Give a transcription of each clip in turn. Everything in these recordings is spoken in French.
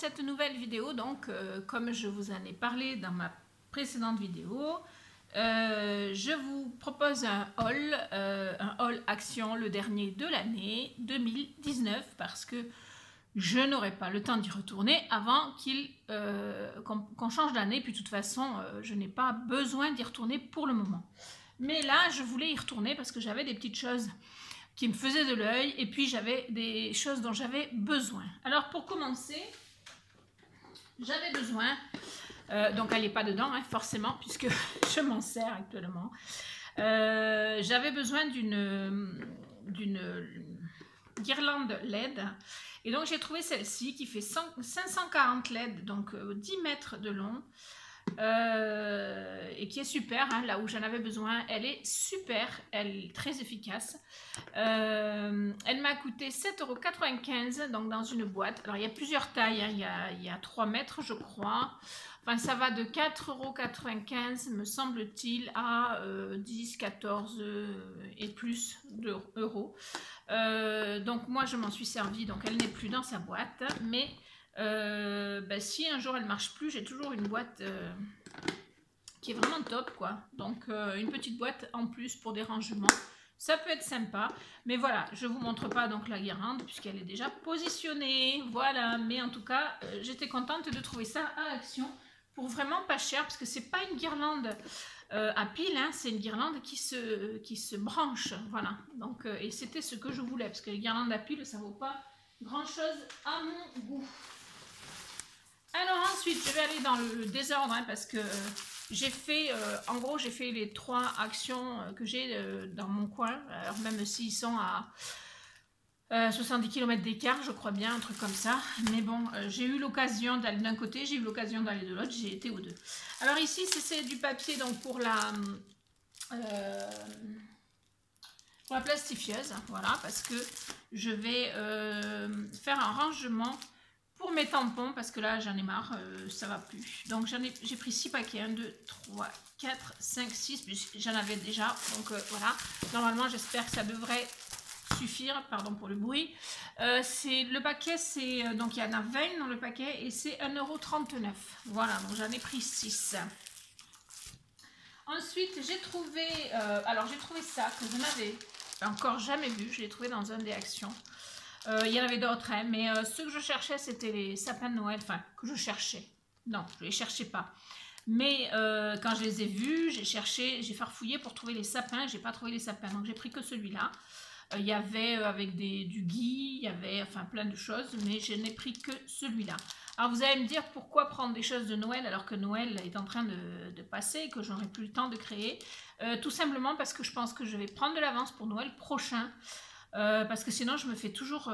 cette nouvelle vidéo, donc comme je vous en ai parlé dans ma précédente vidéo, je vous propose un haul action, le dernier de l'année 2019, parce que je n'aurai pas le temps d'y retourner avant qu'on change d'année, puis de toute façon je n'ai pas besoin d'y retourner pour le moment. Mais là je voulais y retourner parce que j'avais des petites choses qui me faisaient de l'œil et puis j'avais des choses dont j'avais besoin. Alors pour commencer, j'avais besoin, donc elle n'est pas dedans hein, forcément puisque je m'en sers actuellement, j'avais besoin d'une guirlande LED et donc j'ai trouvé celle-ci qui fait 540 LED, donc 10 mètres de long. Et qui est super, hein, là où j'en avais besoin. Elle est super, elle est très efficace. Elle m'a coûté 7,95 €, donc dans une boîte. Alors il y a plusieurs tailles, hein. Il y a 3 mètres je crois. Enfin ça va de 4,95 € me semble-t-il à 10, 14 et plus d'euros. Donc moi je m'en suis servi, donc elle n'est plus dans sa boîte, mais si un jour elle marche plus, j'ai toujours une boîte qui est vraiment top quoi. Donc une petite boîte en plus pour des rangements, ça peut être sympa. Mais voilà, je vous montre pas donc la guirlande puisqu'elle est déjà positionnée, voilà. Mais en tout cas j'étais contente de trouver ça à Action pour vraiment pas cher, parce que c'est pas une guirlande à pile, hein, c'est une guirlande qui se branche, voilà. Donc et c'était ce que je voulais, parce que les guirlandes à pile ça vaut pas grand chose à mon goût. Alors ensuite, je vais aller dans le désordre hein, parce que j'ai fait, en gros, j'ai fait les 3 actions que j'ai dans mon coin. Alors même s'ils sont à 70 km d'écart, je crois bien, un truc comme ça. Mais bon, j'ai eu l'occasion d'aller d'un côté, j'ai eu l'occasion d'aller de l'autre, j'ai été aux deux. Alors ici, c'est du papier donc pour la plastifieuse, voilà, parce que je vais faire un rangement pour mes tampons, parce que là j'en ai marre, ça va plus. Donc j'ai pris 6 paquets, 1, 2, 3, 4, 5, 6, j'en avais déjà, donc voilà. Normalement j'espère que ça devrait suffire, pardon pour le bruit. Le paquet, donc il y en a 20 dans le paquet, et c'est 1,39 €. Voilà, donc j'en ai pris 6. Ensuite j'ai trouvé, j'ai trouvé ça, que je n'avais encore jamais vu, je l'ai trouvé dans un des actions. Il y en avait d'autres, hein, mais ceux que je cherchais, c'était les sapins de Noël. Enfin, que je cherchais. Non, je ne les cherchais pas. Mais quand je les ai vus, j'ai cherché, j'ai farfouillé pour trouver les sapins. J'ai pas trouvé les sapins, donc j'ai pris que celui-là. Il y avait avec du gui, il y avait enfin plein de choses, mais je n'ai pris que celui-là. Alors vous allez me dire pourquoi prendre des choses de Noël alors que Noël est en train de passer et que j'aurai plus le temps de créer. Tout simplement parce que je pense que je vais prendre de l'avance pour Noël prochain. Parce que sinon je me fais toujours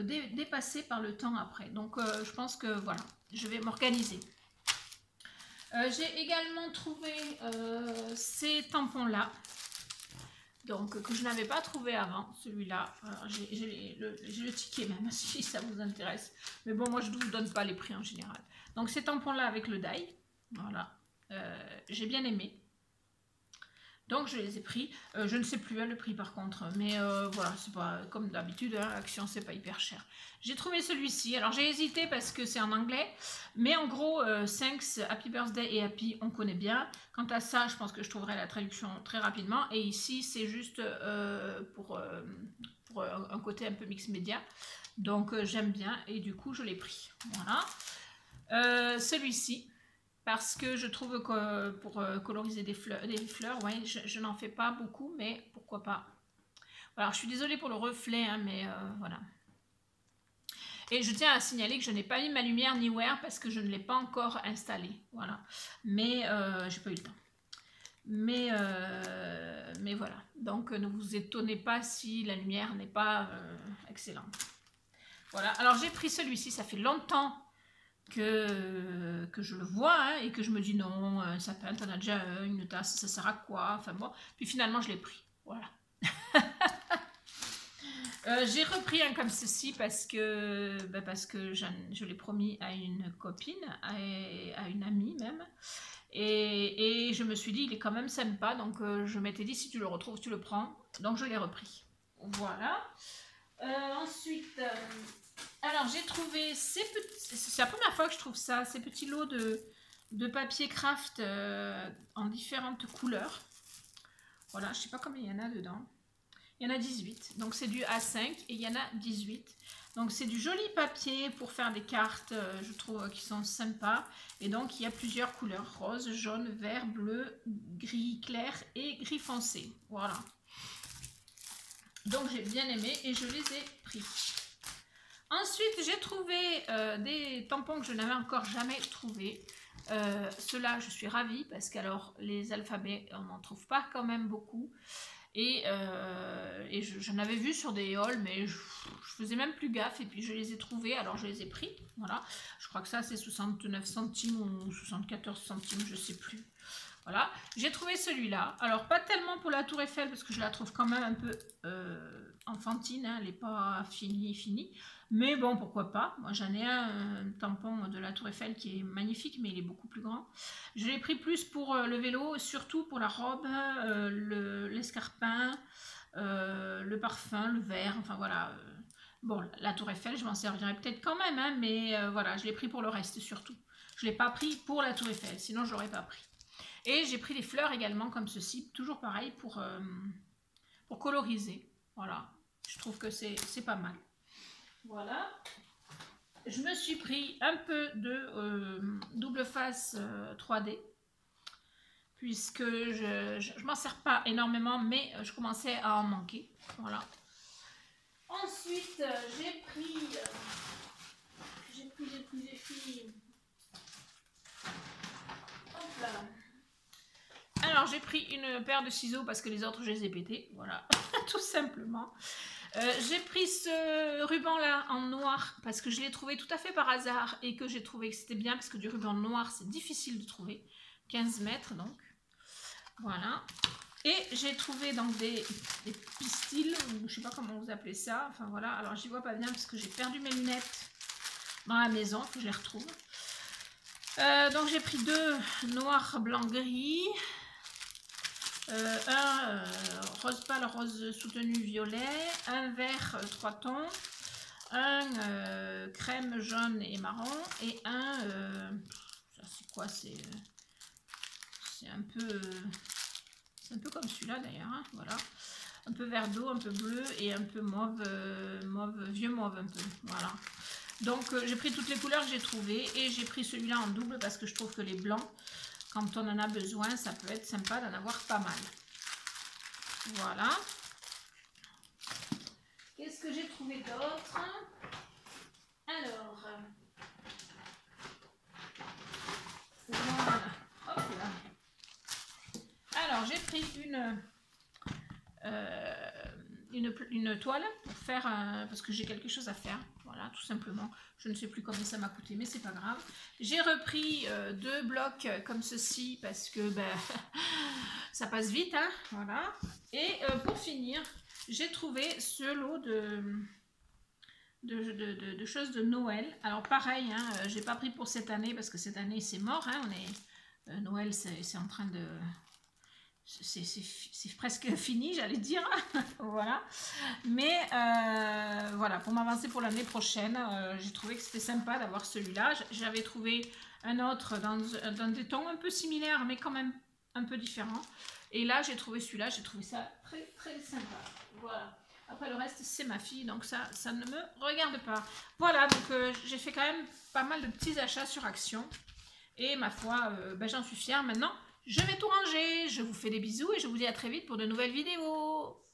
dépasser par le temps après. Donc je pense que voilà, je vais m'organiser. J'ai également trouvé ces tampons là, donc que je n'avais pas trouvé avant. Celui-là, j'ai le ticket même si ça vous intéresse. Mais bon, moi je ne vous donne pas les prix en général. Donc ces tampons là avec le die, voilà, j'ai bien aimé. Donc je les ai pris, je ne sais plus le prix par contre, mais voilà, c'est pas comme d'habitude, hein, Action c'est pas hyper cher. J'ai trouvé celui-ci, alors j'ai hésité parce que c'est en anglais, mais en gros, Thanks, Happy Birthday et Happy, on connaît bien. Quant à ça, je pense que je trouverai la traduction très rapidement, et ici c'est juste pour un côté un peu mix média, donc j'aime bien, et du coup je l'ai pris, voilà. Celui-ci, parce que je trouve que pour coloriser des fleurs, ouais, je n'en fais pas beaucoup, mais pourquoi pas. Alors, je suis désolée pour le reflet, hein, mais voilà. Et je tiens à signaler que je n'ai pas mis ma lumière Anywhere parce que je ne l'ai pas encore installée, voilà. Mais j'ai pas eu le temps. Mais voilà. Donc, ne vous étonnez pas si la lumière n'est pas excellente. Voilà. Alors, j'ai pris celui-ci, ça fait longtemps que je le vois hein, et que je me dis non, un sapin, t'en as déjà une tasse, ça sert à quoi? Enfin bon, puis finalement je l'ai pris, voilà. J'ai repris un comme ceci parce que je l'ai promis à une copine, à une amie même, et je me suis dit il est quand même sympa, donc je m'étais dit si tu le retrouves tu le prends, donc je l'ai repris, voilà. Ensuite, Alors j'ai trouvé ces petits, c'est la première fois que je trouve ça, ces petits lots de papier craft en différentes couleurs. Voilà, je sais pas combien il y en a dedans. Il y en a 18, donc c'est du A5 et il y en a 18. Donc c'est du joli papier pour faire des cartes, je trouve, qui sont sympas. Et donc il y a plusieurs couleurs, rose, jaune, vert, bleu, gris clair et gris foncé. Voilà. Donc j'ai bien aimé et je les ai pris. Ensuite j'ai trouvé des tampons que je n'avais encore jamais trouvés. Ceux-là je suis ravie parce qu'alors les alphabets on n'en trouve pas quand même beaucoup. Et j'en avais vu sur des hauls, mais je faisais même plus gaffe. Et puis je les ai trouvés, alors je les ai pris. Voilà, je crois que ça c'est 69 centimes ou 74 centimes, je sais plus. Voilà, j'ai trouvé celui-là. Alors pas tellement pour la Tour Eiffel parce que je la trouve quand même un peu enfantine, hein, elle n'est pas finie. Mais bon, pourquoi pas. Moi j'en ai un tampon de la Tour Eiffel qui est magnifique, mais il est beaucoup plus grand. Je l'ai pris plus pour le vélo, surtout pour la robe, l'escarpin, le parfum, le verre, enfin voilà. Bon, la Tour Eiffel, je m'en servirai peut-être quand même, hein, mais voilà, je l'ai pris pour le reste surtout. Je ne l'ai pas pris pour la Tour Eiffel, sinon je ne l'aurais pas pris. Et j'ai pris des fleurs également comme ceci, toujours pareil pour coloriser. Voilà, je trouve que c'est pas mal. Voilà. Je me suis pris un peu de double face 3D. Puisque je m'en sers pas énormément, mais je commençais à en manquer. Voilà. Ensuite, j'ai pris. Hop là. Alors, j'ai pris une paire de ciseaux parce que les autres, je les ai pétés. Voilà, tout simplement. J'ai pris ce ruban là en noir parce que je l'ai trouvé tout à fait par hasard et que j'ai trouvé que c'était bien parce que du ruban noir, c'est difficile de trouver. 15 mètres donc. Voilà. Et j'ai trouvé donc des pistils, ou je sais pas comment vous appelez ça. Enfin voilà, alors j'y vois pas bien parce que j'ai perdu mes lunettes dans la maison, que je les retrouve. Donc j'ai pris deux noir, blanc, gris. Un rose pâle, rose soutenu, violet. Un vert, 3 tons. Un crème, jaune et marron. Et un... ça c'est quoi? C'est un peu... C'est un peu comme celui-là d'ailleurs, hein, voilà. Un peu vert d'eau, un peu bleu et un peu mauve, vieux mauve un peu, voilà. Donc j'ai pris toutes les couleurs que j'ai trouvées et j'ai pris celui-là en double parce que je trouve que les blancs, quand on en a besoin, ça peut être sympa d'en avoir pas mal. Voilà. Qu'est-ce que j'ai trouvé d'autre? Alors, voilà. Hop là. Alors, j'ai pris une toile pour faire, parce que j'ai quelque chose à faire, voilà, tout simplement. Je ne sais plus combien ça m'a coûté, mais c'est pas grave. J'ai repris deux blocs comme ceci, parce que ben, ça passe vite, hein, voilà. Et pour finir, j'ai trouvé ce lot de choses de Noël. Alors pareil, hein, j'ai pas pris pour cette année, parce que cette année c'est mort, hein, Noël c'est en train de... C'est presque fini, j'allais dire. Voilà. Mais voilà, pour m'avancer pour l'année prochaine, j'ai trouvé que c'était sympa d'avoir celui-là. J'avais trouvé un autre dans des tons un peu similaires, mais quand même un peu différents. Et là, j'ai trouvé celui-là, j'ai trouvé ça très très sympa. Voilà. Après, le reste, c'est ma fille, donc ça ne me regarde pas. Voilà, donc j'ai fait quand même pas mal de petits achats sur Action. Et ma foi, ben, j'en suis fière maintenant. Je vais tout ranger, je vous fais des bisous et je vous dis à très vite pour de nouvelles vidéos.